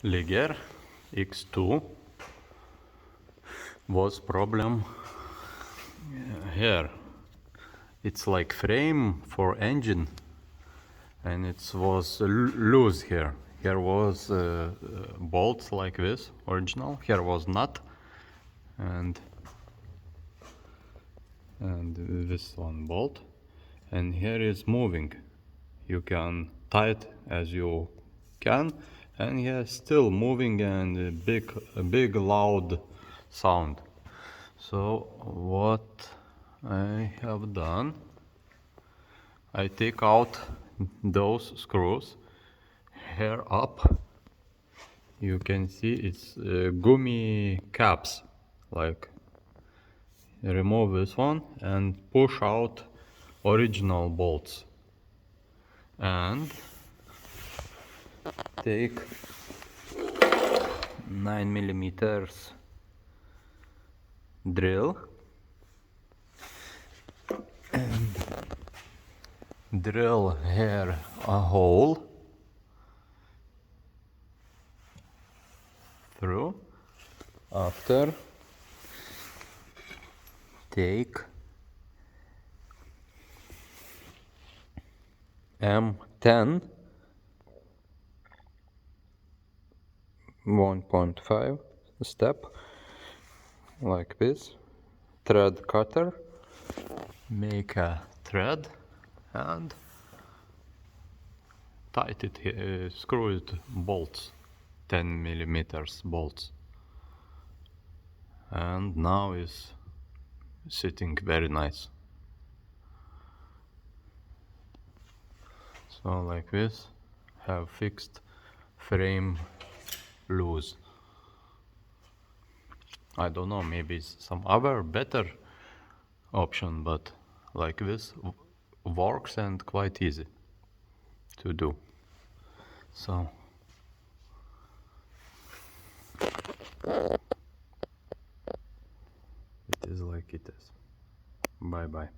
Ligier XToo was problem here. It's like frame for engine, and it was loose here. Here was bolts like this, original. Here was nut, and this one bolt, and here is moving. You can tie it as you can, and here still moving, and a big loud sound. So what I have done, I take out those screws here up. You can see it's gummy caps. Like, remove this one and push out original bolts, and take 9 mm drill and drill here a hole through. After, take M10 1.5 step like this, thread cutter, make a thread and tight it here, screw it bolts, 10 mm bolts, and now is sitting very nice. So like this, have fixed frame loose. I don't know, maybe some other better option, but like this works and quite easy to do. So it is like it is. Bye bye.